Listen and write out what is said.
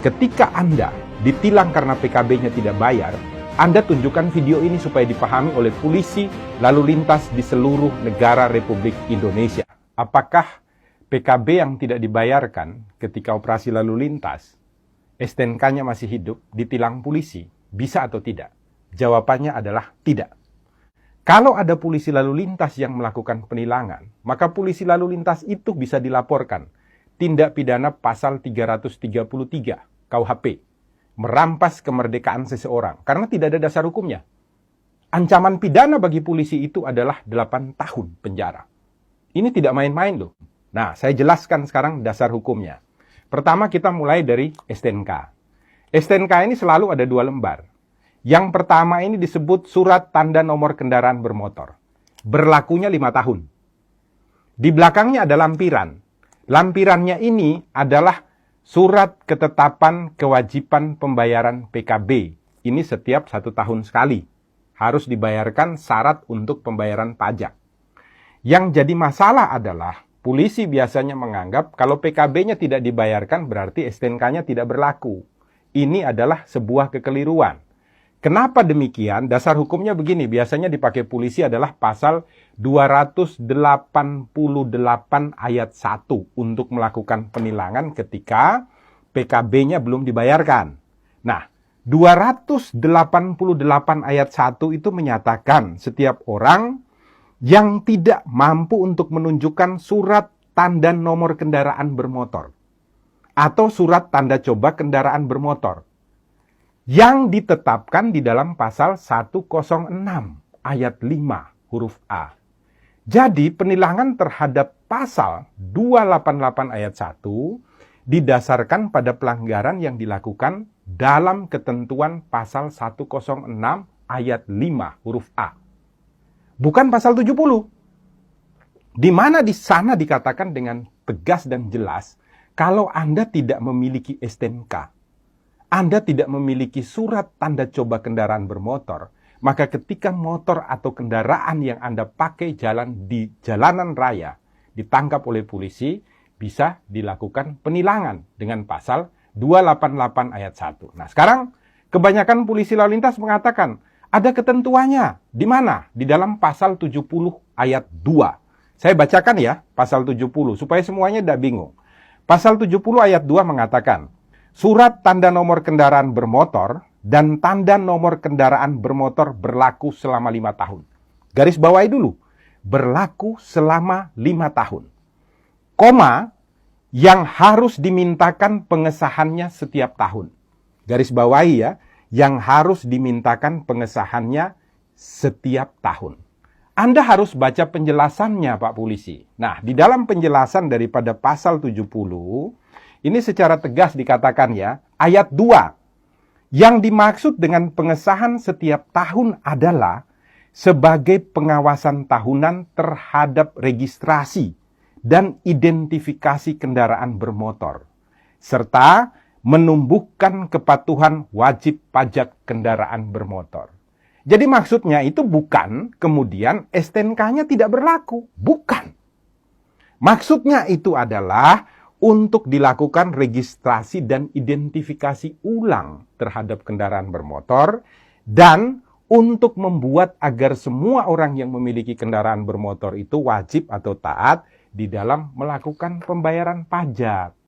Ketika Anda ditilang karena PKB-nya tidak bayar, Anda tunjukkan video ini supaya dipahami oleh polisi lalu lintas di seluruh negara Republik Indonesia. Apakah PKB yang tidak dibayarkan ketika operasi lalu lintas, STNK-nya masih hidup, ditilang polisi, bisa atau tidak? Jawabannya adalah tidak. Kalau ada polisi lalu lintas yang melakukan penilangan, maka polisi lalu lintas itu bisa dilaporkan tindak pidana pasal 333 KUHP, merampas kemerdekaan seseorang, karena tidak ada dasar hukumnya. Ancaman pidana bagi polisi itu adalah 8 tahun penjara. Ini tidak main-main loh. Nah, saya jelaskan sekarang dasar hukumnya. Pertama kita mulai dari STNK. STNK ini selalu ada 2 lembar. Yang pertama ini disebut surat tanda nomor kendaraan bermotor. Berlakunya 5 tahun. Di belakangnya ada lampiran. Lampirannya ini adalah surat ketetapan kewajiban pembayaran PKB. Ini setiap 1 tahun sekali. Harus dibayarkan syarat untuk pembayaran pajak. Yang jadi masalah adalah polisi biasanya menganggap kalau PKB-nya tidak dibayarkan berarti STNK-nya tidak berlaku. Ini adalah sebuah kekeliruan. Kenapa demikian? Dasar hukumnya begini, biasanya dipakai polisi adalah pasal 288 ayat 1 untuk melakukan penilangan ketika PKB-nya belum dibayarkan. Nah, 288 ayat 1 itu menyatakan setiap orang yang tidak mampu untuk menunjukkan surat tanda nomor kendaraan bermotor atau surat tanda coba kendaraan bermotor yang ditetapkan di dalam pasal 106 ayat 5 huruf A. Jadi penilangan terhadap pasal 288 ayat 1 didasarkan pada pelanggaran yang dilakukan dalam ketentuan pasal 106 ayat 5 huruf A. Bukan pasal 70. Di mana di sana dikatakan dengan tegas dan jelas kalau Anda tidak memiliki STNK, Anda tidak memiliki surat tanda coba kendaraan bermotor, maka ketika motor atau kendaraan yang Anda pakai jalan di jalanan raya ditangkap oleh polisi, bisa dilakukan penilangan dengan pasal 288 ayat 1. Nah, sekarang kebanyakan polisi lalu lintas mengatakan ada ketentuannya. Di mana? Di dalam pasal 70 ayat 2. Saya bacakan ya, pasal 70 supaya semuanya tidak bingung. Pasal 70 ayat 2 mengatakan, surat tanda nomor kendaraan bermotor dan tanda nomor kendaraan bermotor berlaku selama 5 tahun. Garis bawahi dulu. Berlaku selama 5 tahun. Koma, yang harus dimintakan pengesahannya setiap tahun. Garis bawahi ya, yang harus dimintakan pengesahannya setiap tahun. Anda harus baca penjelasannya Pak Polisi. Nah, di dalam penjelasan daripada pasal 70, ini secara tegas dikatakan ya, ayat 2. Yang dimaksud dengan pengesahan setiap tahun adalah sebagai pengawasan tahunan terhadap registrasi dan identifikasi kendaraan bermotor, serta menumbuhkan kepatuhan wajib pajak kendaraan bermotor. Jadi maksudnya itu bukan kemudian STNK-nya tidak berlaku. Bukan. Maksudnya itu adalah untuk dilakukan registrasi dan identifikasi ulang terhadap kendaraan bermotor dan untuk membuat agar semua orang yang memiliki kendaraan bermotor itu wajib atau taat di dalam melakukan pembayaran pajak.